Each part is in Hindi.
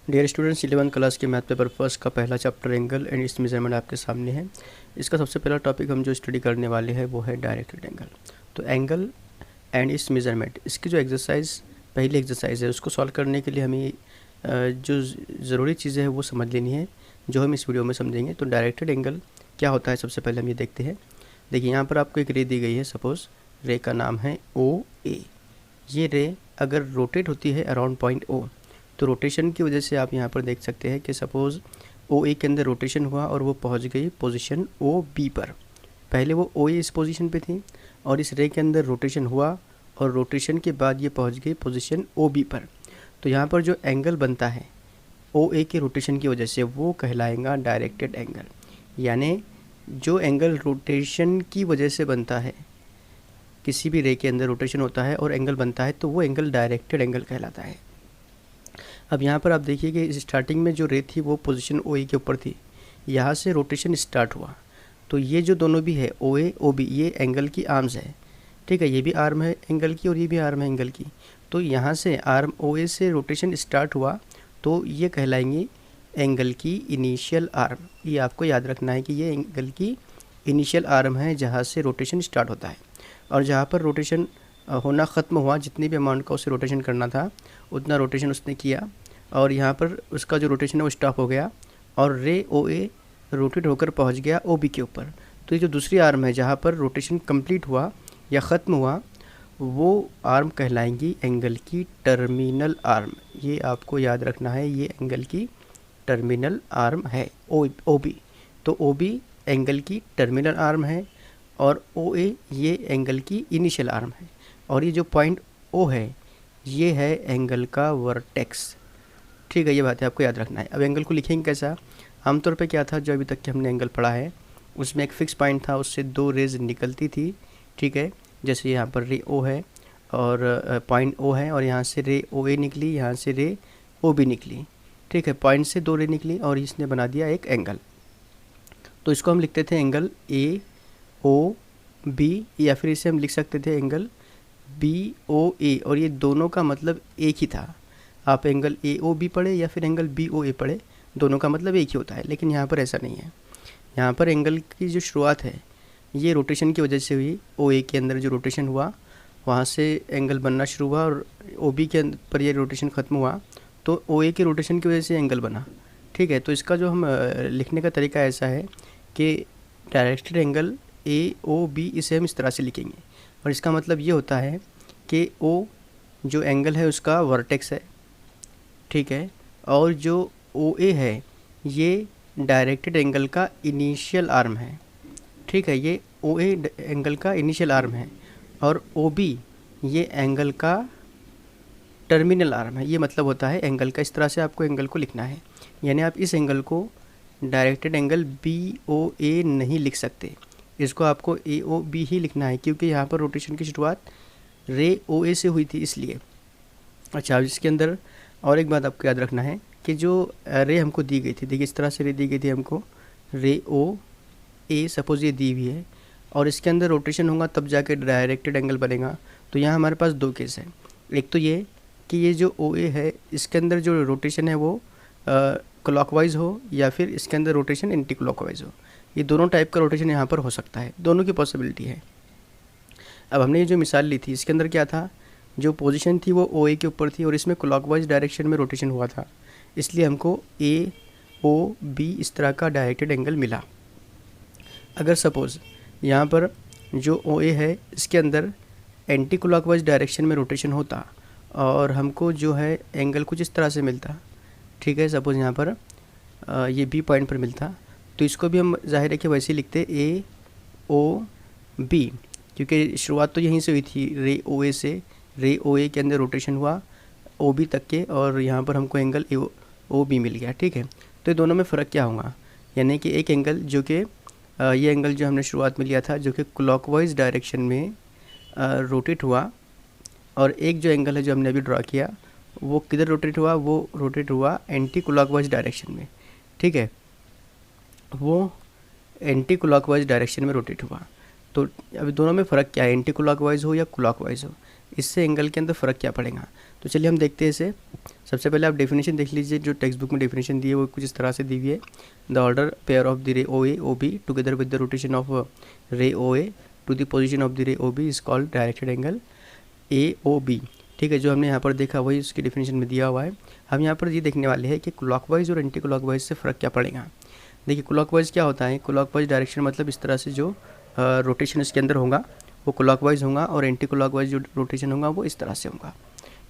डियर स्टूडेंट्स, 11 क्लास के मैथ पेपर फर्स्ट का पहला chapter angle and it's measurement आपके सामने है। इसका सबसे पहला टॉपिक हम जो स्टडी करने वाले हैं वो है डायरेक्टेड एंगल। तो एंगल एंड इट्स मेजरमेंट, इसकी जो एक्सरसाइज पहली एक्सरसाइज है उसको सॉल्व करने के लिए हमें जो ज़रूरी चीज़ें हैं वो समझ लेनी है, जो हम इस वीडियो में समझेंगे। तो डायरेक्टेड एंगल क्या होता है सबसे पहले हम ये देखते हैं। देखिए यहाँ पर आपको एक रे दी गई है, सपोज़ रे का नाम है ओ ए। ये रे अगर रोटेट होती है अराउंड पॉइंट ओ, तो रोटेशन की वजह से आप यहाँ पर देख सकते हैं कि सपोज़ ओ ए के अंदर रोटेशन हुआ और वो पहुँच गई पोजीशन ओ बी पर। पहले वो ओ ए इस पोजीशन पे थी और इस रे के अंदर रोटेशन हुआ और रोटेशन के बाद ये पहुँच गई पोजीशन ओ बी पर। तो यहाँ पर जो एंगल बनता है ओ ए के रोटेशन की वजह से वो कहलाएगा डायरेक्टेड एंगल। यानी जो एंगल रोटेशन की वजह से बनता है, किसी भी रे के अंदर रोटेशन होता है और एंगल बनता है, तो वो एंगल डायरेक्टेड एंगल कहलाता है। अब यहाँ पर आप देखिए कि स्टार्टिंग में जो रे थी वो पोजीशन ओ ए के ऊपर थी, यहाँ से रोटेशन स्टार्ट हुआ। तो ये जो दोनों भी है ओ ए ओ बी, ये एंगल की आर्म्स है, ठीक है। ये भी आर्म है एंगल की और ये भी आर्म है एंगल की। तो यहाँ से आर्म ओ ए से रोटेशन स्टार्ट हुआ तो ये कहलाएंगे एंगल की इनिशियल आर्म। ये आपको याद रखना है कि ये एंगल की इनिशियल आर्म है जहाँ से रोटेशन स्टार्ट होता है, और जहाँ पर रोटेशन होना ख़त्म हुआ, जितनी भी अमाउंट का उसे रोटेशन करना था उतना रोटेशन उसने किया और यहाँ पर उसका जो रोटेशन है वो स्टॉप हो गया और रे ओ ए रोटेट होकर पहुँच गया ओ बी के ऊपर। तो ये जो दूसरी आर्म है जहाँ पर रोटेशन कंप्लीट हुआ या ख़त्म हुआ, वो आर्म कहलाएंगी एंगल की टर्मिनल आर्म। ये आपको याद रखना है, ये एंगल की टर्मिनल आर्म है ओ बी। तो ओ बी एंगल की टर्मिनल आर्म है और ओ ए ये एंगल की इनिशियल आर्म है, और ये जो पॉइंट ओ है ये है एंगल का वर्टेक्स, ठीक है। ये बात है आपको याद रखना है। अब एंगल को लिखेंगे कैसा? आमतौर पे क्या था, जो अभी तक के हमने एंगल पढ़ा है उसमें एक फ़िक्स पॉइंट था, उससे दो रेज निकलती थी, ठीक है। जैसे यहाँ पर रे ओ है और पॉइंट ओ है और यहाँ से रे ओ ए निकली, यहाँ से रे ओ बी निकली, ठीक है। पॉइंट से दो रे निकली और इसने बना दिया एक एंगल। तो इसको हम लिखते थे एंगल ए ओ बी, या फिर इसे हम लिख सकते थे एंगल बी ओ ए, और ये दोनों का मतलब एक ही था। आप एंगल ए ओ बी पढ़े या फिर एंगल बी ओ ए पढ़े, दोनों का मतलब एक ही होता है। लेकिन यहाँ पर ऐसा नहीं है। यहाँ पर एंगल की जो शुरुआत है ये रोटेशन की वजह से हुई। ओ ए के अंदर जो रोटेशन हुआ वहाँ से एंगल बनना शुरू हुआ और ओ बी के पर ये रोटेशन ख़त्म हुआ, तो ओ ए के रोटेशन की वजह से एंगल बना, ठीक है। तो इसका जो हम लिखने का तरीका ऐसा है कि directed angle A O B, इसे हम इस तरह से लिखेंगे और इसका मतलब ये होता है कि ओ जो एंगल है उसका वर्टेक्स है, ठीक है, और जो ओ ए है ये डायरेक्टेड एंगल का इनिशियल आर्म है, ठीक है। ये ओ ए एंगल का इनिशियल आर्म है और ओ बी ये एंगल का टर्मिनल आर्म है। ये मतलब होता है एंगल का। इस तरह से आपको एंगल को लिखना है। यानी आप इस एंगल को डायरेक्टेड एंगल बी ओ ए नहीं लिख सकते, इसको आपको ए ओ बी ही लिखना है, क्योंकि यहाँ पर रोटेशन की शुरुआत रे ओ ए से हुई थी इसलिए। अच्छा, इसके अंदर और एक बात आपको याद रखना है कि जो रे हमको दी गई थी, देखिए इस तरह से रे दी गई थी हमको, रे ओ ए सपोज़ ये दी हुई है और इसके अंदर रोटेशन होगा तब जाके डायरेक्टेड एंगल बनेगा। तो यहाँ हमारे पास दो केस हैं। एक तो ये कि ये जो ओ ए है इसके अंदर जो रोटेशन है वो क्लॉकवाइज हो या फिर इसके अंदर रोटेशन एंटी क्लॉकवाइज हो। ये दोनों टाइप का रोटेशन यहाँ पर हो सकता है, दोनों की पॉसिबिलिटी है। अब हमने ये जो मिसाल ली थी इसके अंदर क्या था, जो पोजीशन थी वो ओ ए के ऊपर थी और इसमें क्लॉकवाइज डायरेक्शन में रोटेशन हुआ था, इसलिए हमको ए ओ बी इस तरह का डायरेक्टेड एंगल मिला। अगर सपोज़ यहाँ पर जो ओ ए है इसके अंदर एंटी क्लॉकवाइज डायरेक्शन में रोटेशन होता और हमको जो है एंगल कुछ इस तरह से मिलता, ठीक है। सपोज़ यहाँ पर ये बी पॉइंट पर मिलता, तो इसको भी हम जाहिर है कि वैसे ही लिखते ए ओ बी, क्योंकि शुरुआत तो यहीं से हुई थी रे ओ ए से। रे ओ ए के अंदर रोटेशन हुआ ओ बी तक के और यहाँ पर हमको एंगल ए ओ बी मिल गया, ठीक है। तो ये दोनों में फ़र्क क्या होगा, यानी कि एक एंगल जो कि ये एंगल जो हमने शुरुआत में लिया था जो कि क्लॉकवाइज डायरेक्शन में रोटेट हुआ, और एक जो एंगल है जो हमने अभी ड्रा किया वो किधर रोटेट हुआ, वो रोटेट हुआ एंटी क्लॉकवाइज डायरेक्शन में, ठीक है। वो एंटी क्लॉकवाइज डायरेक्शन में रोटेट हुआ। तो अभी दोनों में फ़र्क क्या है, एंटी क्लॉकवाइज हो या क्लॉकवाइज हो। इससे एंगल के अंदर फ़र्क क्या पड़ेगा। तो चलिए हम देखते हैं इसे। सबसे पहले आप डेफिनेशन देख लीजिए, जो टेक्स्ट बुक में डेफिनेशन दी है वो कुछ इस तरह से दी हुई है। The order pair of the ray O A O B together with the rotation of ray O A to the position of the ray O B is called directed angle A O B. ठीक है, जो हमने यहाँ पर देखा वही उसकी डेफिनेशन में दिया हुआ है। हम यहाँ पर ये देखने वाले हैं कि क्लॉकवाइज और एंटी क्लॉकवाइज से फ़र्क क्या पड़ेगा। देखिए क्लॉकवाइज क्या होता है, क्लॉकवाइज डायरेक्शन मतलब इस तरह से जो रोटेशन इसके अंदर होगा वो क्लॉकवाइज होगा, और एंटी क्लॉकवाइज जो रोटेशन होगा वो इस तरह से होगा।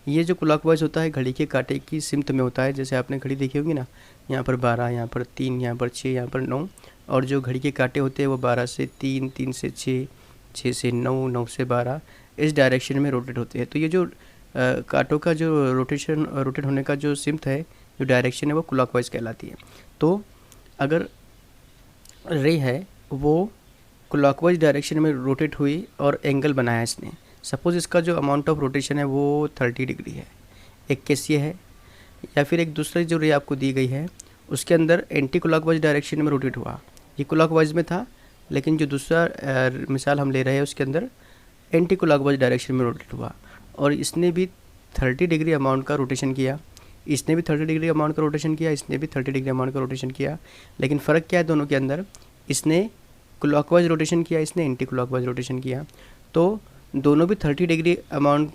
ये जो क्लॉकवाइज होता है घड़ी के कांटे की सिमत में होता है। जैसे आपने घड़ी देखी होगी ना, यहाँ पर 12, यहाँ पर 3, यहाँ पर 6, यहाँ पर 9, और जो घड़ी के कांटे होते हैं वो 12 से 3, 3 से 6, 6 से 9, 9 से 12 इस डायरेक्शन में रोटेट होते हैं। तो ये जो कांटों का जो रोटेट होने का जो सिमत है, जो डायरेक्शन है वो क्लॉकवाइज कहलाती है। तो अगर रे है वो क्लॉकवाइज डायरेक्शन में रोटेट हुई और एंगल बनाया इसने, सपोज़ इसका जो अमाउंट ऑफ रोटेशन है वो 30 डिग्री है, एक केस ये है। या फिर एक दूसरी जो रे आपको दी गई है उसके अंदर एंटी क्लॉकवाइज डायरेक्शन में रोटेट हुआ, ये क्लॉकवाइज में था, लेकिन जो दूसरा मिसाल हम ले रहे हैं उसके अंदर एंटी क्लॉकवाइज डायरेक्शन में रोटेट हुआ, और इसने भी 30 डिग्री अमाउंट का रोटेशन किया, इसने भी 30 डिग्री अमाउंट का रोटेशन किया, इसने भी 30 डिग्री अमाउंट का रोटेशन किया। लेकिन फ़र्क क्या है दोनों के अंदर, इसने क्लॉकवाइज रोटेशन किया, इसने एंटी क्लॉकवाइज रोटेशन किया। तो दोनों भी 30 डिग्री अमाउंट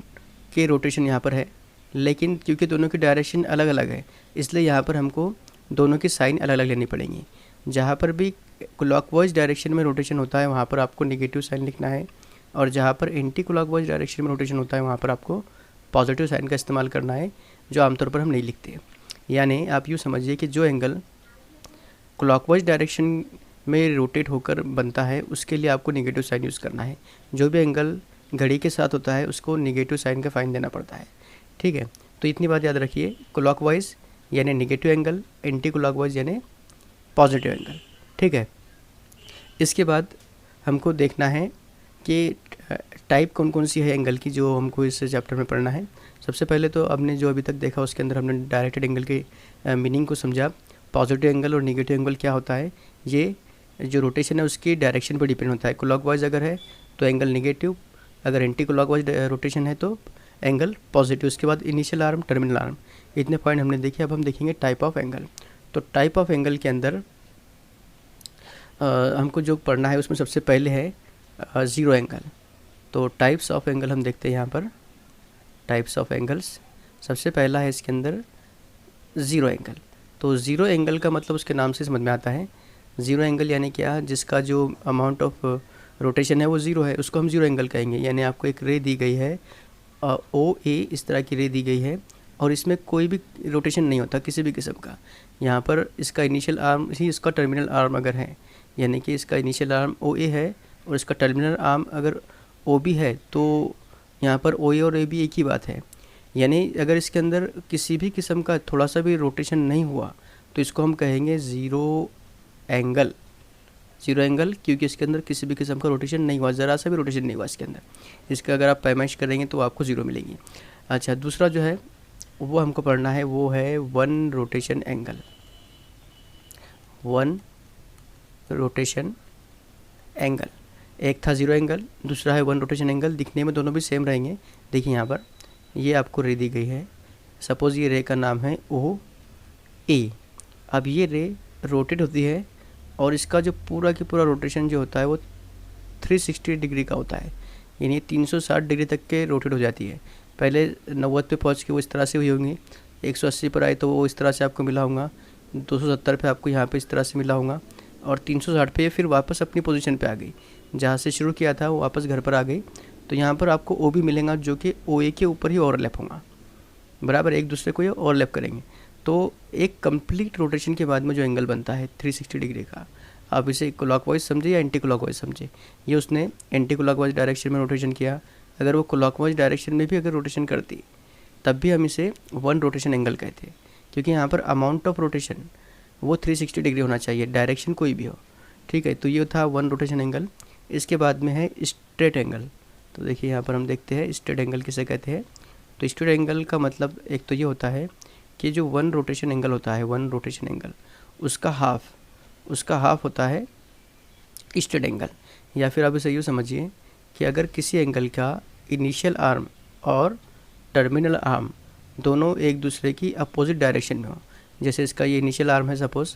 के रोटेशन यहाँ पर है, लेकिन क्योंकि दोनों की डायरेक्शन अलग अलग है इसलिए यहाँ पर हमको दोनों की साइन अलग अलग लेनी पड़ेंगी। जहाँ पर भी क्लॉकवाइज डायरेक्शन में रोटेशन होता है वहाँ पर आपको नेगेटिव साइन लिखना है, और जहाँ पर एंटी क्लॉकवाइज डायरेक्शन में रोटेशन होता है वहाँ पर आपको पॉजिटिव साइन का इस्तेमाल करना है, जो आमतौर पर हम नहीं लिखते। यानी आप यूँ समझिए कि जो एंगल क्लॉकवाइज डायरेक्शन में रोटेट होकर बनता है उसके लिए आपको नेगेटिव साइन यूज़ करना है। जो भी एंगल घड़ी के साथ होता है उसको नेगेटिव साइन का फाइन देना पड़ता है। ठीक है, तो इतनी बात याद रखिए, क्लॉकवाइज यानी नेगेटिव एंगल, एंटी क्लॉकवाइज यानी पॉजिटिव एंगल। ठीक है, इसके बाद हमको देखना है कि टाइप कौन कौन सी है एंगल की, जो हमको इस चैप्टर में पढ़ना है। सबसे पहले तो हमने जो अभी तक देखा उसके अंदर हमने डायरेक्टेड एंगल के मीनिंग को समझा। पॉजिटिव एंगल और नेगेटिव एंगल क्या होता है, ये जो रोटेशन है उसकी डायरेक्शन पर डिपेंड होता है। क्लॉकवाइज अगर है तो एंगल नेगेटिव, अगर एंटी क्लॉकवाइज रोटेशन है तो एंगल पॉजिटिव। उसके बाद इनिशियल आर्म, टर्मिनल आर्म, इतने पॉइंट हमने देखे। अब हम देखेंगे टाइप ऑफ एंगल। तो टाइप ऑफ एंगल के अंदर हमको जो पढ़ना है उसमें सबसे पहले है ज़ीरो एंगल। तो टाइप्स ऑफ एंगल हम देखते हैं यहाँ पर, टाइप्स ऑफ एंगल्स। सबसे पहला है इसके अंदर ज़ीरो एंगल। तो ज़ीरो एंगल का मतलब उसके नाम से समझ में आता है। ज़ीरो एंगल यानी क्या, जिसका जो अमाउंट ऑफ रोटेशन है वो ज़ीरो है, उसको हम ज़ीरो एंगल कहेंगे। यानी आपको एक रे दी गई है ओ ए, इस तरह की रे दी गई है और इसमें कोई भी रोटेशन नहीं होता किसी भी किस्म का। यहाँ पर इसका इनिशियल आर्म ही इसका टर्मिनल आर्म अगर है, यानी कि इसका इनिशियल आर्म ओ ए है और इसका टर्मिनल आर्म अगर ओ बी है, तो यहाँ पर ओ ए और ए बी एक ही बात है। यानी अगर इसके अंदर किसी भी किस्म का थोड़ा सा भी रोटेशन नहीं हुआ तो इसको हम कहेंगे ज़ीरो एंगल। ज़ीरो एंगल क्योंकि इसके अंदर किसी भी किस्म का रोटेशन नहीं हुआ, ज़रा सा भी रोटेशन नहीं हुआ इसके अंदर। इसका अगर आप पैमाइश करेंगे तो आपको ज़ीरो मिलेगी। अच्छा, दूसरा जो है वो हमको पढ़ना है, वो है one rotation angle. One rotation angle, एक था ज़ीरो एंगल, दूसरा है वन रोटेशन एंगल। दिखने में दोनों भी सेम रहेंगे। देखिए यहाँ पर ये आपको रे दी गई है, सपोज़ ये रे का नाम है ओ ए। अब ये रे रोटेट होती है और इसका जो पूरा की पूरा रोटेशन जो होता है वो 360 डिग्री का होता है, यानी 360 डिग्री तक के रोटेट हो जाती है। पहले 90 पे पहुंच के वो इस तरह से हुई होंगी, 180 पर आई तो वो इस तरह से आपको मिला होगा, 270 पे आपको यहाँ पे इस तरह से मिला होगा, और 360 पे फिर वापस अपनी पोजीशन पे आ गई। जहाँ से शुरू किया था वो वापस घर पर आ गई। तो यहाँ पर आपको ओ भी मिलेगा जो कि ओ ए के ऊपर ही ओवरलैप होगा, बराबर एक दूसरे को ये ओवरलैप करेंगे। तो एक कंप्लीट रोटेशन के बाद में जो एंगल बनता है 360 डिग्री का, आप इसे क्लॉकवाइज समझे या एंटी क्लॉकवाइज समझे। ये उसने एंटी क्लॉकवाइज डायरेक्शन में रोटेशन किया, अगर वो क्लॉकवाइज डायरेक्शन में भी अगर रोटेशन करती तब भी हम इसे वन रोटेशन एंगल कहते हैं, क्योंकि यहाँ पर अमाउंट ऑफ रोटेशन वो 360 डिग्री होना चाहिए, डायरेक्शन कोई भी हो। ठीक है, तो ये था वन रोटेशन एंगल। इसके बाद में है स्ट्रेट एंगल। तो देखिए यहाँ पर हम देखते हैं स्ट्रेट एंगल किसे कहते हैं। तो स्ट्रेट एंगल का मतलब एक तो ये होता है कि जो वन रोटेशन एंगल होता है, वन रोटेशन एंगल उसका हाफ होता है स्ट्रेट एंगल। या फिर आप इसे यूँ समझिए कि अगर किसी एंगल का इनिशियल आर्म और टर्मिनल आर्म दोनों एक दूसरे की अपोजिट डायरेक्शन में हो। जैसे इसका ये इनिशियल आर्म है, सपोज़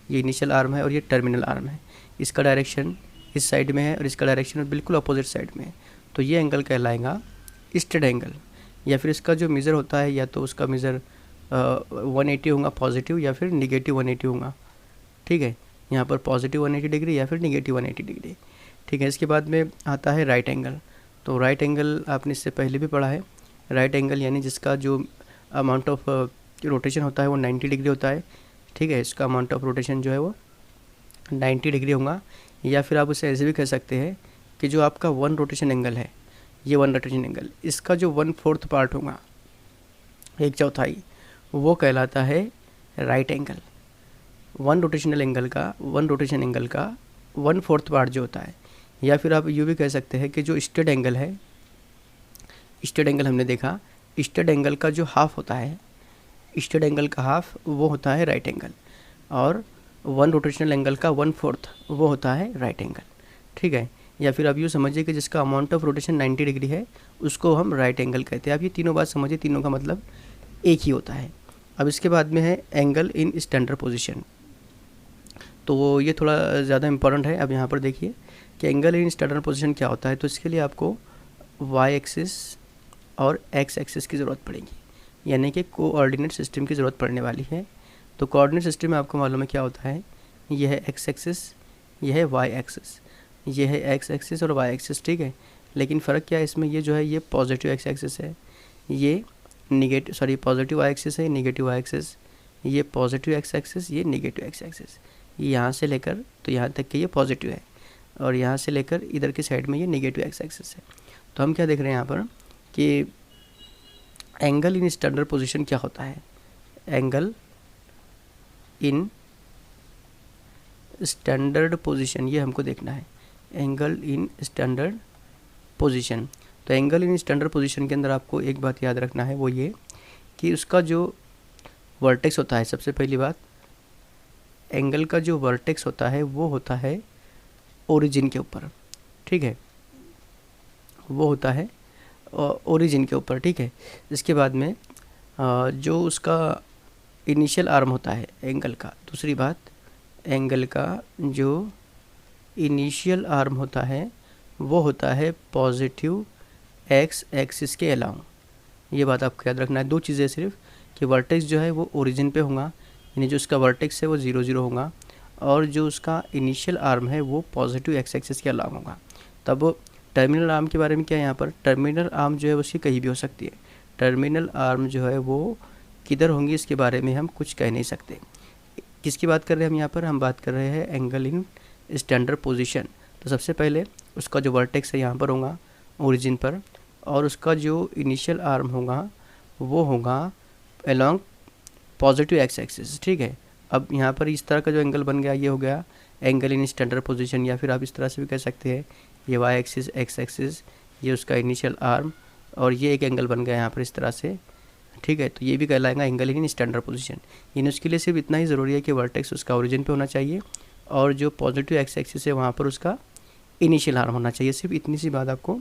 ये इनिशियल आर्म है और ये टर्मिनल आर्म है, इसका डायरेक्शन इस साइड में है और इसका डायरेक्शन बिल्कुल अपोजिट साइड में है, तो ये एंगल कहलाएगा स्ट्रेट एंगल। या फिर इसका जो मेज़र होता है या तो उसका मेज़र 180 होगा पॉजिटिव या फिर निगेटिव 180 होगा। ठीक है, यहाँ पर पॉजिटिव 180 डिग्री या फिर निगेटिव 180 डिग्री। ठीक है, इसके बाद में आता है राइट एंगल। तो राइट एंगल आपने इससे पहले भी पढ़ा है। राइट एंगल यानी जिसका जो अमाउंट ऑफ रोटेशन होता है वो 90 डिग्री होता है। ठीक है, इसका अमाउंट ऑफ रोटेशन जो है वो 90 डिग्री होगा। या फिर आप उसे ऐसे भी कह सकते हैं कि जो आपका वन रोटेशन एंगल है, ये वन रोटेशन एंगल, इसका जो 1/4 पार्ट होगा, 1/4, वो कहलाता है right angle. One rotation angle का 1/4 पार्ट जो होता है। या फिर आप यूँ भी कह सकते हैं कि जो स्ट्रेट एंगल है, स्ट्रेट एंगल हमने देखा, स्ट्रेट एंगल का जो हाफ होता है, स्ट्रेट एंगल का हाफ वो होता है राइट एंगल, और वन रोटेशनल एंगल का 1/4 वो होता है राइट एंगल। ठीक है, या फिर आप यूँ समझिए कि जिसका अमाउंट ऑफ रोटेशन 90 डिग्री है उसको हम राइट एंगल कहते हैं। आप ये तीनों बात समझिए, तीनों का मतलब एक ही होता है। अब इसके बाद में है एंगल इन स्टैंडर्ड पोजीशन। तो ये थोड़ा ज़्यादा इंपॉर्टेंट है। अब यहाँ पर देखिए कि एंगल इन स्टैंडर्ड पोजीशन क्या होता है। तो इसके लिए आपको वाई एक्सिस और एक्स एक्सिस की ज़रूरत पड़ेगी, यानी कि कोऑर्डिनेट सिस्टम की ज़रूरत पड़ने वाली है। तो कोऑर्डिनेट सिस्टम में आपको मालूम है क्या होता है, यह है एक्स एक्सिस, यह है वाई एक्सिस, ये है एक्स एक्सिस और वाई एक्सिस। ठीक है, लेकिन फ़र्क क्या है इसमें, ये जो है ये पॉजिटिव एक्स एक्सिस है, ये पॉजिटिव वाई एक्सिस है, नेगेटिव वाई एक्सिस, ये पॉजिटिव एक्स एक्सिस, ये नेगेटिव एक्स एक्सिस। यहाँ से लेकर तो यहाँ तक कि ये पॉजिटिव है और यहाँ से लेकर इधर की साइड में ये नेगेटिव एक्स एक्सिस है। तो हम क्या देख रहे हैं यहाँ पर कि एंगल इन स्टैंडर्ड पोजीशन क्या होता है। एंगल इन स्टैंडर्ड पोजीशन ये हमको देखना है, एंगल इन स्टैंडर्ड पोजीशन। तो एंगल इन स्टैंडर्ड पोजीशन के अंदर आपको एक बात याद रखना है, वो ये कि उसका जो वर्टेक्स होता है, सबसे पहली बात, एंगल का जो वर्टेक्स होता है वो होता है ओरिजिन के ऊपर। ठीक है, वो होता है ओरिजिन के ऊपर। ठीक है, इसके बाद में जो उसका इनिशियल आर्म होता है एंगल का, दूसरी बात, एंगल का जो इनिशियल आर्म होता है वो होता है पॉजिटिव एक्स एक्सिस के अलाउंग। ये बात आपको याद रखना है। दो चीज़ें सिर्फ, कि वर्टेक्स जो है वो ओरिजिन पे होगा, यानी जो उसका वर्टेक्स है वो 0 0 होगा, और जो उसका इनिशियल आर्म है वो पॉजिटिव एक्स एक्सिस के अलाउंग होगा। तब टर्मिनल आर्म के बारे में क्या है, यहाँ पर टर्मिनल आर्म जो है उसकी कहीं भी हो सकती है। टर्मिनल आर्म जो है वो किधर होंगी इसके बारे में हम कुछ कह नहीं सकते। किसकी बात कर रहे हैं हम यहाँ पर, हम बात कर रहे हैं एंगल इन स्टैंडर्ड पोजीशन। तो सबसे पहले उसका जो वर्टेक्स है यहाँ पर होगा ओरिजिन पर, और उसका जो इनिशियल आर्म होगा वो होगा अलोंग पॉजिटिव एक्स एक्सिस। ठीक है, अब यहाँ पर इस तरह का जो एंगल बन गया ये हो गया एंगल इन स्टैंडर्ड पोजीशन। या फिर आप इस तरह से भी कह सकते हैं, ये वाई एक्सिस, एक्स एक्सिस, ये उसका इनिशियल आर्म, और ये एक एंगल बन गया यहाँ पर इस तरह से। ठीक है, तो ये भी कहलाएगा एंगल इन स्टैंडर्ड पोजीशन। यानी उसके लिए सिर्फ इतना ही ज़रूरी है कि वर्टेक्स उसका ओरिजिन पे होना चाहिए, और जो पॉजिटिव एक्स एक्सिस है वहाँ पर उसका इनिशियल आर्म होना चाहिए। सिर्फ इतनी सी बात आपको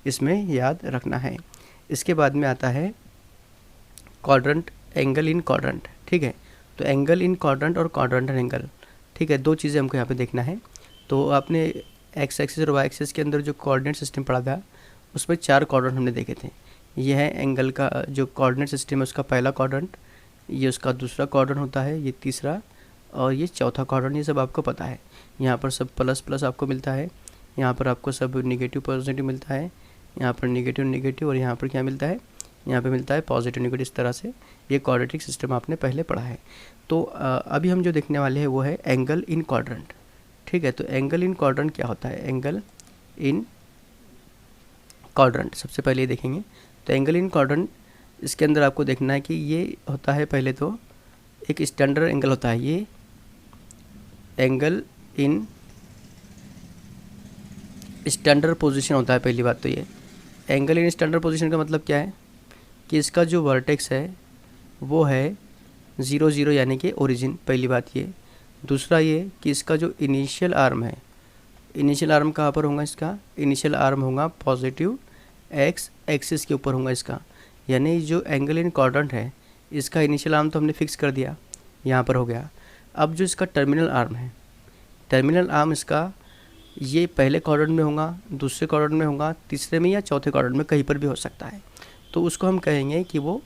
इसमें याद रखना है। इसके बाद में आता है क्वाड्रेंट, एंगल इन क्वाड्रेंट। ठीक है, तो एंगल इन क्वाड्रेंट और क्वाड्रेंटल एंगल, ठीक है, दो चीज़ें हमको यहाँ पे देखना है। तो आपने एक्स एक्सिस और वाई एक्सिस के अंदर जो कोऑर्डिनेट सिस्टम पढ़ा था उसमें 4 क्वाड्रेंट हमने देखे थे। ये है एंगल का जो कोऑर्डिनेट सिस्टम है उसका पहला क्वाड्रेंट, ये उसका दूसरा क्वाड्रेंट होता है, ये तीसरा, और ये चौथा क्वाड्रेंट। ये सब आपको पता है। यहाँ पर सब प्लस प्लस आपको मिलता है, यहाँ पर आपको सब निगेटिव पॉजिटिव मिलता है, यहाँ पर निगेटिव निगेटिव, और यहाँ पर क्या मिलता है, यहाँ पे मिलता है पॉजिटिव निगेटिव। इस तरह से ये क्वाड्रेटिक सिस्टम आपने पहले पढ़ा है। तो अभी हम जो देखने वाले हैं वो है एंगल इन क्वाड्रेंट। ठीक है, तो एंगल इन क्वाड्रेंट क्या होता है, एंगल इन क्वाड्रेंट सबसे पहले ये देखेंगे। तो एंगल इन क्वाड्रेंट, इसके अंदर आपको देखना है कि ये होता है, पहले तो एक स्टैंडर्ड एंगल होता है, ये एंगल इन स्टैंडर्ड पोजीशन होता है। पहली बात तो ये एंगल इन स्टैंडर्ड पोजीशन का मतलब क्या है कि इसका जो वर्टेक्स है वो है 0 0, यानी कि ओरिजिन। पहली बात ये। दूसरा ये कि इसका जो इनिशियल आर्म है, इनिशियल आर्म कहाँ पर होगा, इसका इनिशियल आर्म होगा पॉजिटिव एक्स एक्सिस के ऊपर होगा इसका, यानी जो एंगल इन क्वाड्रेंट है इसका इनिशियल आर्म तो हमने फिक्स कर दिया, यहाँ पर हो गया। अब जो इसका टर्मिनल आर्म है, टर्मिनल आर्म इसका ये पहले क्वाड्रेंट में होगा, दूसरे क्वाड्रेंट में होगा, तीसरे में या चौथे क्वाड्रेंट में कहीं पर भी हो सकता है। तो उसको हम कहेंगे कि वो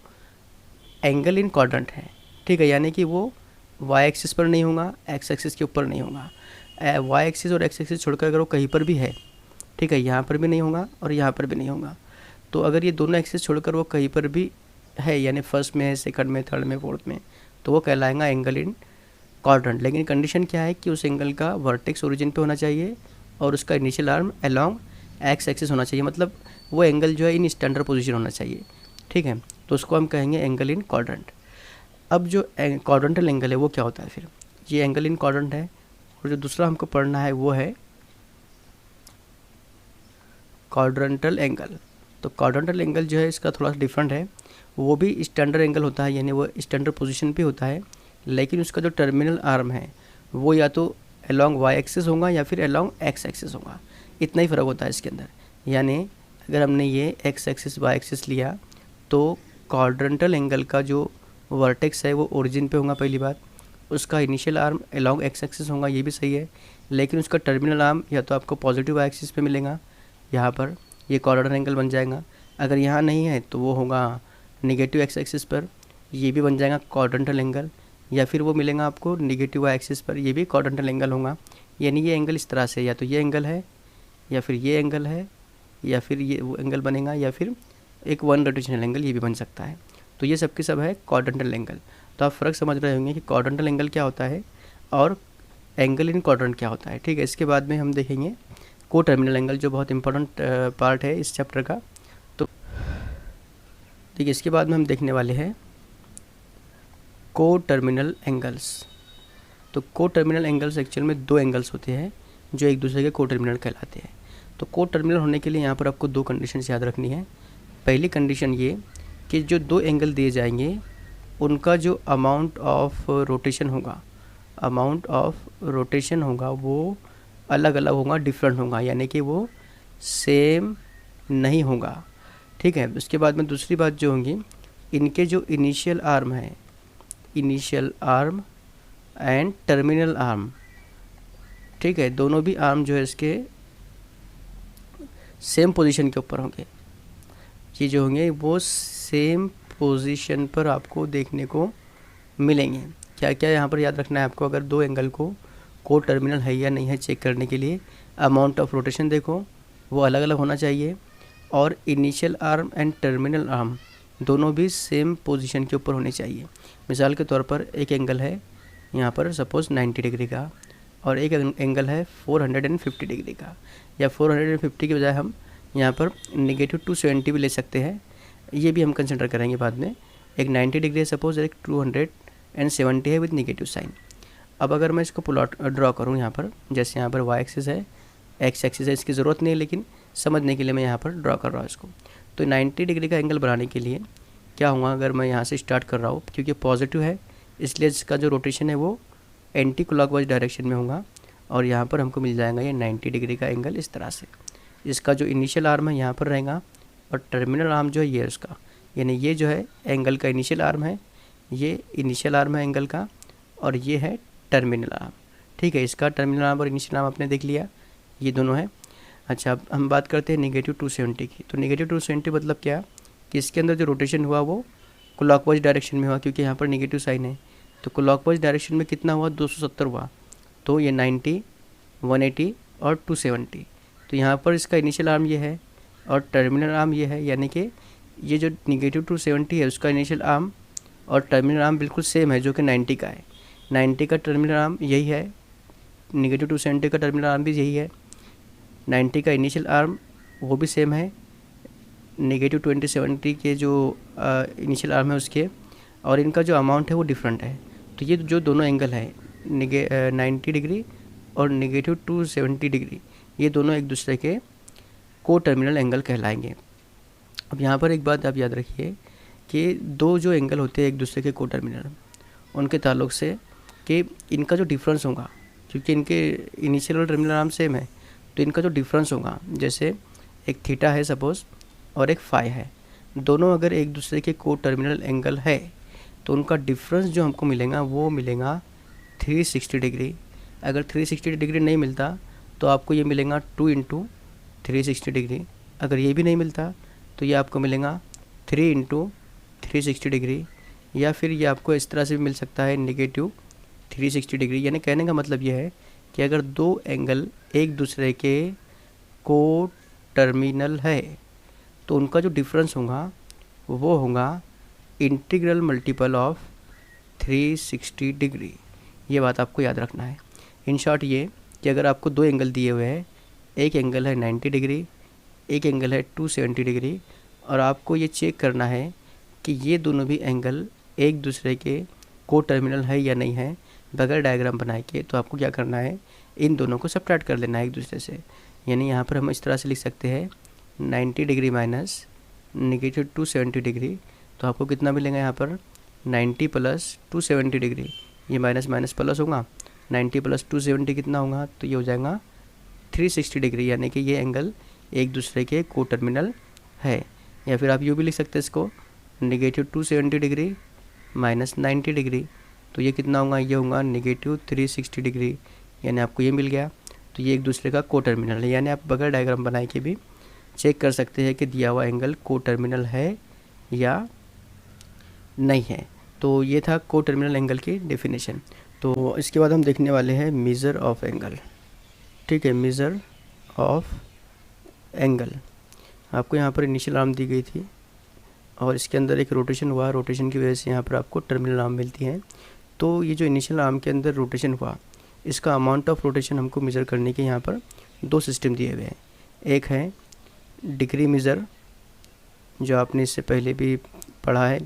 एंगल इन क्वाड्रेंट है, ठीक है, यानी कि वो वाई एक्सिस पर नहीं होगा, एक्स एक्सिस के ऊपर नहीं होगा। वाई एक्सिस और एक्स एक्सिस छोड़कर अगर वो कहीं पर भी है, ठीक है, यहाँ पर भी नहीं होगा और यहाँ पर भी नहीं होगा। तो अगर ये दोनों एक्सिस छोड़कर वो कहीं पर भी है, यानी फर्स्ट में है, सेकंड में, थर्ड में, फोर्थ में, तो वो कहलाएगा एंगल इन क्वाड्रेंट। लेकिन कंडीशन क्या है कि उस एंगल का वर्टेक्स ओरिजिन पे होना चाहिए और उसका initial arm along x axis होना चाहिए, मतलब वो एंगल जो है इन स्टैंडर्ड पोजीशन होना चाहिए, ठीक है। तो उसको हम कहेंगे एंगल इन क्वाड्रेंट। अब जो क्वाड्रेंटल एंगल है वो क्या होता है, फिर ये एंगल इन क्वाड्रेंट है, और जो दूसरा हमको पढ़ना है वो है क्वाड्रेंटल एंगल। तो क्वाड्रेंटल एंगल जो है इसका थोड़ा सा डिफरेंट है, वो भी स्टैंडर्ड एंगल होता है, यानी वो स्टैंडर्ड पोजीशन पे होता है, लेकिन उसका जो टर्मिनल आर्म है वो या तो अलोंग वाई एक्सिस होगा या फिर अलोंग एक्स एक्सिस होगा, इतना ही फ़र्क होता है इसके अंदर। यानी अगर हमने ये एक्स एक्सिस वाई एक्सिस लिया तो क्वाड्रेंटल एंगल का जो वर्टेक्स है वो ओरिजिन पे होगा पहली बात, उसका initial arm along x axis होगा, ये भी सही है, लेकिन उसका टर्मिनल आर्म या तो आपको पॉजिटिव वाई एक्सिस पे मिलेगा, यहाँ पर ये क्वाड्रेंटल एंगल बन जाएगा। अगर यहाँ नहीं है तो वो होगा निगेटिव एक्स एक्सिस पर, ये भी बन जाएगा क्वाड्रेंटल एंगल, या फिर वो मिलेगा आपको निगेटिव वाई एक्सिस पर, ये भी क्वाड्रेंटल एंगल होगा। यानी ये एंगल इस तरह से, या तो ये एंगल है या फिर ये एंगल है या फिर ये वो एंगल बनेगा, या फिर एक वन रोटेशनल एंगल ये भी बन सकता है। तो ये सब के सब है क्वाड्रेंटल एंगल। तो आप फ़र्क समझ रहे होंगे कि क्वाड्रेंटल एंगल क्या होता है और एंगल इन क्वाड्रेंट क्या होता है, ठीक है। इसके बाद में हम देखेंगे को टर्मिनल एंगल, जो बहुत इंपॉर्टेंट पार्ट है इस चैप्टर का। तो देखिए इसके बाद में हम देखने वाले हैं को टर्मिनल एंगल्स। तो को टर्मिनल एंगल्स एक्चुअल में दो एंगल्स होते हैं जो एक दूसरे के को टर्मिनल कहलाते हैं। तो को टर्मिनल होने के लिए यहाँ पर आपको दो कंडीशंस याद रखनी है। पहली कंडीशन ये कि जो दो एंगल दिए जाएंगे उनका जो अमाउंट ऑफ रोटेशन होगा वो अलग अलग होगा, डिफरेंट होगा, यानी कि वो सेम नहीं होगा, ठीक है। उसके बाद में दूसरी बात जो होगी, इनके जो इनिशियल आर्म है, initial arm and terminal arm, ठीक है, दोनों भी आर्म जो है इसके सेम पोजीशन के ऊपर होंगे। ये जो होंगे वो सेम पोजीशन पर आपको देखने को मिलेंगे। क्या क्या यहाँ पर याद रखना है आपको, अगर दो एंगल को टर्मिनल है या नहीं है चेक करने के लिए, अमाउंट ऑफ रोटेशन देखो वो अलग अलग होना चाहिए, और initial arm and terminal arm दोनों भी सेम पोजीशन के ऊपर होने चाहिए। मिसाल के तौर पर एक एंगल है यहाँ पर सपोज़ 90 डिग्री का, और एक एंगल है 450 डिग्री का, या 450 की बजाय हम यहाँ पर नेगेटिव 270 भी ले सकते हैं, ये भी हम कंसिडर करेंगे बाद में। एक 90 डिग्री है सपोज, एक 270 है विद नेगेटिव साइन। अब अगर मैं इसको प्लॉट ड्रॉ करूँ यहाँ पर, जैसे यहाँ पर वाई एक्सिस है, एक्स एक्सिस है, इसकी ज़रूरत नहीं है लेकिन समझने के लिए मैं यहाँ पर ड्रॉ कर रहा हूँ इसको। तो 90 डिग्री का एंगल बनाने के लिए क्या होगा, अगर मैं यहाँ से स्टार्ट कर रहा हूँ, क्योंकि पॉजिटिव है इसलिए इसका जो रोटेशन है वो एंटी क्लॉकवाइज डायरेक्शन में होगा, और यहाँ पर हमको मिल जाएगा ये 90 डिग्री का एंगल इस तरह से। इसका जो इनिशियल आर्म है यहाँ पर रहेगा, और टर्मिनल आर्म जो है ये उसका, यानी ये जो है एंगल का इनिशियल आर्म है, ये इनिशियल आर्म है एंगल का, और ये है टर्मिनल आर्म, ठीक है। इसका टर्मिनल आर्म और इनिशियल आर्म आपने देख लिया, ये दोनों है। अच्छा, अब हम बात करते हैं नेगेटिव 270 की। तो नेगेटिव 270 मतलब क्या कि इसके अंदर जो रोटेशन हुआ वो क्लॉकवाइज डायरेक्शन में हुआ, क्योंकि यहाँ पर नेगेटिव साइन है, तो क्लॉकवाइज डायरेक्शन में कितना हुआ, 270 हुआ। तो ये 90, 180 और 270। तो यहाँ पर इसका इनिशियल आर्म ये है और टर्मिनल आर्म ये है, यानी कि ये जो नेगेटिव 270 है उसका इनिशियल आर्म और टर्मिनल आर्म बिल्कुल सेम है, जो कि 90 का है। 90 का टर्मिनल आर्म यही है, नेगेटिव 270 का टर्मिनल आर्म भी यही है, 90 का इनिशियल आर्म वो भी सेम है, नेगेटिव 270 के जो इनिशियल आर्म है उसके, और इनका जो अमाउंट है वो डिफरेंट है। तो ये जो दोनों एंगल है 90 डिग्री और नेगेटिव 270 डिग्री, ये दोनों एक दूसरे के को टर्मिनल एंगल कहलाएंगे। अब यहाँ पर एक बात आप याद रखिए कि दो जो एंगल होते हैं एक दूसरे के को टर्मिनल, उनके ताल्लुक से कि इनका जो डिफरेंस होगा, क्योंकि इनके इनिशियल और टर्मिनल आर्म सेम है, तो इनका जो डिफरेंस होगा, जैसे एक थीटा है सपोज़, और एक फाई है, दोनों अगर एक दूसरे के को टर्मिनल एंगल है तो उनका डिफरेंस जो हमको मिलेगा वो मिलेगा 360 डिग्री। अगर 360 डिग्री नहीं मिलता तो आपको ये मिलेगा 2 इंटू 360 डिग्री। अगर ये भी नहीं मिलता तो ये आपको मिलेगा 3 इंटू 360 डिग्री, या फिर ये आपको इस तरह से भी मिल सकता है नेगेटिव 360 डिग्री। यानी कहने का मतलब ये है कि अगर दो एंगल एक दूसरे के को टर्मिनल है तो उनका जो डिफरेंस होगा वो होगा इंटीग्रल मल्टीपल ऑफ 360 डिग्री। ये बात आपको याद रखना है। इन शॉर्ट ये कि अगर आपको दो एंगल दिए हुए हैं, एक एंगल है 90 डिग्री, एक एंगल है 270 डिग्री, और आपको ये चेक करना है कि ये दोनों भी एंगल एक दूसरे के को टर्मिनल है या नहीं है बगैर डायग्राम बनाए के, तो आपको क्या करना है, इन दोनों को सब्ट्रैक्ट कर लेना है एक दूसरे से। यानी यहाँ पर हम इस तरह से लिख सकते हैं 90 डिग्री माइनस नेगेटिव 270 डिग्री, तो आपको कितना मिलेगा यहाँ पर 90 प्लस 270 डिग्री, ये माइनस माइनस प्लस होगा, 90 प्लस 270 कितना होगा, तो ये हो जाएगा 360 डिग्री। यानी कि ये एंगल एक दूसरे के को टर्मिनल है। या फिर आप यूँ भी लिख सकते हैं इसको, नेगेटिव 270 डिग्री माइनस 90 डिग्री, तो ये कितना होगा, ये होगा नेगेटिव 360 डिग्री। यानी आपको ये मिल गया। तो ये एक दूसरे का को टर्मिनल है। यानी आप बगैर डायग्राम बनाए के भी चेक कर सकते हैं कि दिया हुआ एंगल को टर्मिनल है या नहीं है। तो ये था को टर्मिनल एंगल की डेफिनेशन। तो इसके बाद हम देखने वाले हैं मेजर ऑफ एंगल। ठीक है, मेजर ऑफ एंगल। आपको यहाँ पर इनिशियल आर्म दी गई थी और इसके अंदर एक रोटेशन हुआ, रोटेशन की वजह से यहाँ पर आपको टर्मिनल आर्म मिलती है। तो ये जो इनिशियल आर्म के अंदर रोटेशन हुआ, इसका अमाउंट ऑफ रोटेशन हमको मेज़र करने के यहाँ पर दो सिस्टम दिए हुए हैं। एक है डिग्री मेज़र, जो आपने इससे पहले भी पढ़ा है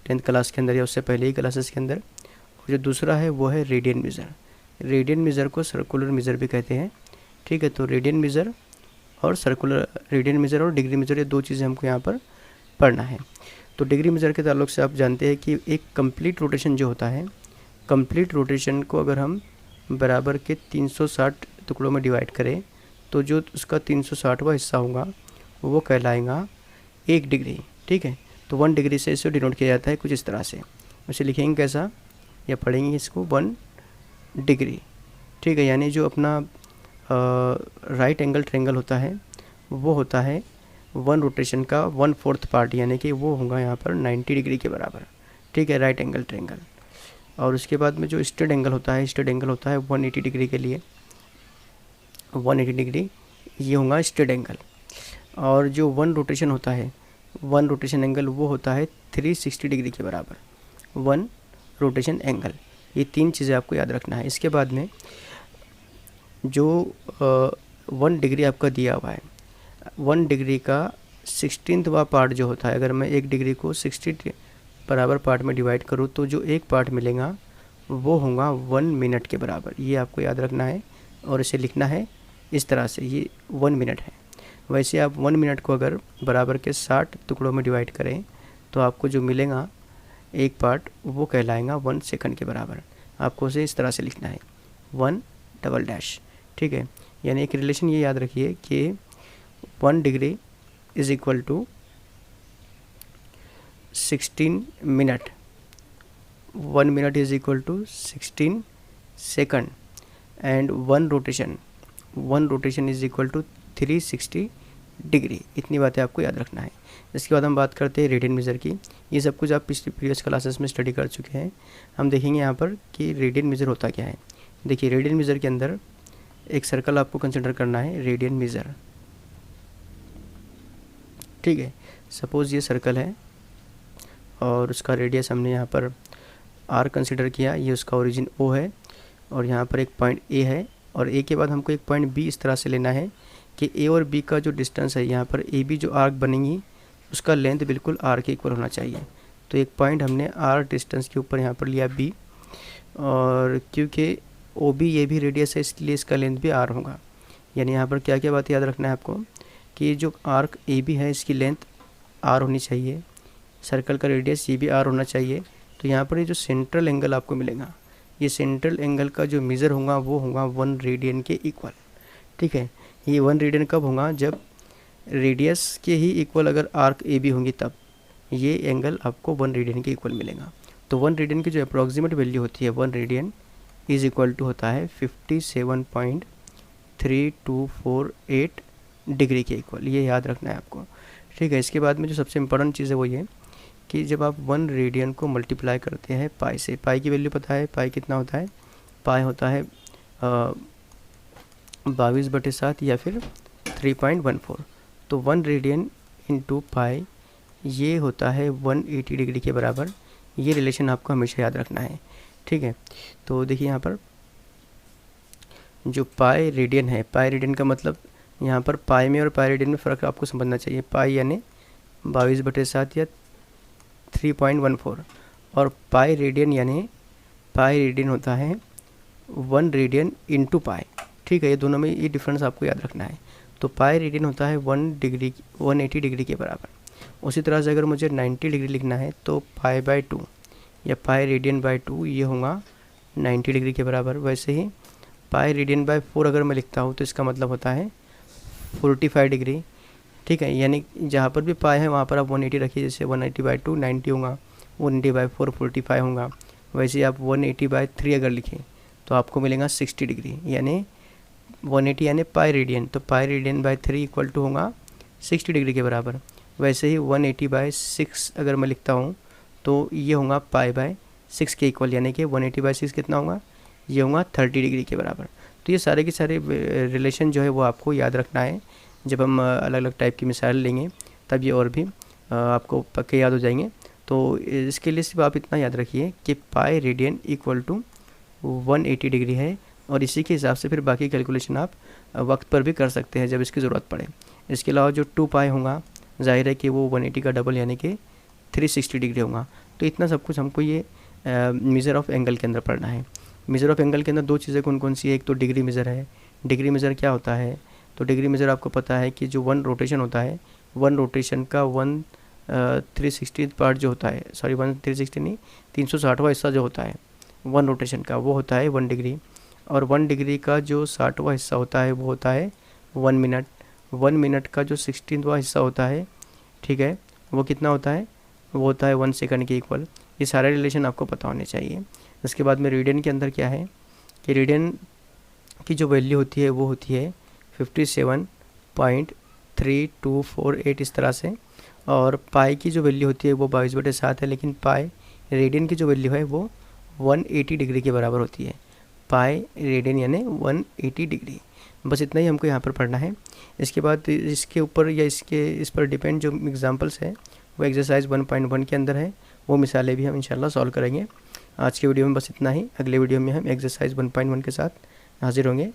10th क्लास के अंदर या उससे पहले ही क्लासेस के अंदर। और जो दूसरा है वो है रेडियन मेज़र। रेडियन मेज़र को सर्कुलर मेज़र भी कहते हैं। ठीक है, तो रेडियन मेज़र और सर्कुलर, रेडियन मेज़र और डिग्री मेज़र, ये दो चीज़ें हमको यहाँ पर पढ़ना है। तो डिग्री मेज़र के ताल्लुक से आप जानते हैं कि एक कंप्लीट रोटेशन जो होता है, कंप्लीट रोटेशन को अगर हम बराबर के 360 टुकड़ों में डिवाइड करें तो जो उसका 360वां हिस्सा होगा वो कहलाएगा 1 डिग्री। ठीक है, तो 1 डिग्री से इसे डिनोट किया जाता है कुछ इस तरह से। उसे लिखेंगे कैसा, या पढ़ेंगे इसको 1 डिग्री। ठीक है, यानी जो अपना राइट एंगल ट्रायंगल होता है वो होता है 1 रोटेशन का 1/4 पार्ट, यानी कि वो होगा यहाँ पर 90 डिग्री के बराबर। ठीक है, राइट एंगल ट्रायंगल। और उसके बाद में जो स्ट्रेट एंगल होता है, स्ट्रेट एंगल होता है 180 डिग्री के लिए, 180 डिग्री ये होगा स्ट्रेट एंगल। और जो 1 रोटेशन होता है, 1 रोटेशन एंगल वो होता है 360 डिग्री के बराबर, 1 रोटेशन एंगल। ये 3 चीज़ें आपको याद रखना है। इसके बाद में जो 1 डिग्री आपका दिया हुआ है, 1 डिग्री का 16वां पार्ट जो होता है, अगर मैं 1 डिग्री को 60 बराबर पार्ट में डिवाइड करूँ तो जो एक पार्ट मिलेगा वो होगा 1 मिनट के बराबर। ये आपको याद रखना है और इसे लिखना है इस तरह से, ये 1 मिनट है। वैसे आप 1 मिनट को अगर बराबर के 60 टुकड़ों में डिवाइड करें तो आपको जो मिलेगा एक पार्ट वो कहलाएगा 1 सेकंड के बराबर। आपको उसे इस तरह से लिखना है 1 ठीक है, यानी एक रिलेशन ये याद रखिए कि 1 degree is equal to 16 minute, 1 minute is equal to 16 second, and 1 rotation is equal to 360 degree. इतनी बातें आपको याद रखना है। इसके बाद हम बात करते हैं रेडियन मेज़र की। ये सब कुछ आप पिछली प्रीवियस क्लासेस में स्टडी कर चुके हैं। हम देखेंगे यहाँ पर कि रेडियन मेज़र होता क्या है। देखिए, रेडियन मेज़र के अंदर एक सर्कल आपको कंसिडर करना है, रेडियन मेज़र। ठीक है, सपोज़ ये सर्कल है और उसका रेडियस हमने यहाँ पर r कंसिडर किया, ये उसका ओरिजिन O है और यहाँ पर एक पॉइंट A है, और A के बाद हमको एक पॉइंट B इस तरह से लेना है कि A और B का जो डिस्टेंस है, यहाँ पर AB जो आर्क बनेंगी उसका लेंथ बिल्कुल R के इक्वल होना चाहिए। तो एक पॉइंट हमने R डिस्टेंस के ऊपर यहाँ पर लिया B, और क्योंकि OB ये भी रेडियस है इसलिए इसका लेंथ भी R होगा। यानी यहाँ पर क्या क्या बात याद रखना है आपको कि जो आर्क AB है इसकी लेंथ R होनी चाहिए, सर्कल का रेडियस ये भी R होना चाहिए। तो यहाँ पर ये जो सेंट्रल एंगल आपको मिलेगा, ये सेंट्रल एंगल का जो मेज़र होगा वो होगा 1 रेडियन के इक्वल। ठीक है, ये 1 रेडियन कब होगा, जब रेडियस के ही इक्वल अगर आर्क ए बी होंगी तब ये एंगल आपको 1 रेडियन के इक्वल मिलेगा। तो 1 रेडियन की जो अप्रॉक्सीमेट वैल्यू होती है 1 रेडियन इज इक्वल टू होता है 57.3248 डिग्री के इक्वल, ये याद रखना है आपको, ठीक है। इसके बाद में जो सबसे इम्पोर्टेंट चीज़ है वो ये कि जब आप 1 रेडियन को मल्टीप्लाई करते हैं पाई से, पाई की वैल्यू पता है, पाई कितना होता है, पाई होता है 22/7 या फिर 3.14। तो 1 रेडियन इंटू पाई ये होता है 180 डिग्री के बराबर। ये रिलेशन आपको हमेशा याद रखना है, ठीक है। तो देखिए यहाँ पर जो पाई रेडियन है, पाई रेडियन का मतलब यहाँ पर पाई में और पाई रेडियन में फ़र्क आपको समझना चाहिए। पाई यानी 22/7 या 3.14 और पाई रेडियन यानी पाई रेडियन होता है 1 रेडियन इंटू पाई, ठीक है। ये दोनों में ये डिफरेंस आपको याद रखना है। तो पाई रेडियन होता है 180 डिग्री के बराबर। उसी तरह से अगर मुझे 90 डिग्री लिखना है तो पाई बाई 2 या पाई रेडियन बाई 2 ये होगा 90 डिग्री के बराबर। वैसे ही पाई रेडियन बाई 4 अगर मैं लिखता हूँ तो इसका मतलब होता है 45 डिग्री, ठीक है। यानी जहाँ पर भी पाई है वहाँ पर आप 180 रखिए, जैसे 180/2 90 होगा, 180/4 45 होगा। वैसे ही आप 180/3 अगर लिखें तो आपको मिलेगा 60 डिग्री, यानी 180 यानी पाई रेडियन, तो pi radian by 3 equal to होगा 60 डिग्री के बराबर। वैसे ही 180/6 अगर मैं लिखता हूँ तो ये होगा पाई बाय 6 के इक्वल, यानी कि 180/6 कितना होगा, ये होगा 30 डिग्री के बराबर। तो ये सारे के सारे रिलेशन जो है वो आपको याद रखना है। जब हम अलग अलग टाइप की मिसाल लेंगे तब ये और भी आपको पक्के याद हो जाएंगे। तो इसके लिए सिर्फ आप इतना याद रखिए कि pi radian equal to 180 degree है, और इसी के हिसाब से फिर बाकी कैलकुलेशन आप वक्त पर भी कर सकते हैं जब इसकी ज़रूरत पड़े। इसके अलावा जो 2 पाई होगा ज़ाहिर है कि वो 180 का डबल यानी कि 360 डिग्री होगा। तो इतना सब कुछ हमको ये मेज़र ऑफ एंगल के अंदर पढ़ना है। मेज़र ऑफ एंगल के अंदर 2 चीज़ें कौन कौन सी है, एक तो डिग्री मेज़र है। डिग्री मेज़र क्या होता है, तो डिग्री मेज़र आपको पता है कि जो 1 रोटेशन होता है, 1 रोटेशन का 1/360 पार्ट जो होता है, सॉरी 1/360 नहीं, 360वां हिस्सा जो होता है 1 रोटेशन का, वो होता है 1 डिग्री। और 1 डिग्री का जो 60वां हिस्सा होता है वो होता है 1 मिनट। 1 मिनट का जो 16वां हिस्सा होता है, ठीक है, वो कितना होता है, वो होता है 1 सेकंड के इक्वल। ये सारे रिलेशन आपको पता होने चाहिए। उसके बाद में रेडियन के अंदर क्या है कि रेडियन की जो वैल्यू होती है वो होती है 57.3248 इस तरह से। और पाई की जो वैल्यू होती है वो 22/7 है, लेकिन पाई रेडियन की जो वैल्यू है वो 180 डिग्री के बराबर होती है। पाई रेडियन यानी 180 डिग्री। बस इतना ही हमको यहाँ पर पढ़ना है। इसके बाद इसके ऊपर या इस पर डिपेंड जो एग्जांपल्स है वो एक्सरसाइज 1.1 के अंदर है, वो मिसालें भी हम इंशाल्लाह सॉल्व करेंगे। आज के वीडियो में बस इतना ही। अगले वीडियो में हम एक्सरसाइज 1.1 के साथ हाजिर होंगे।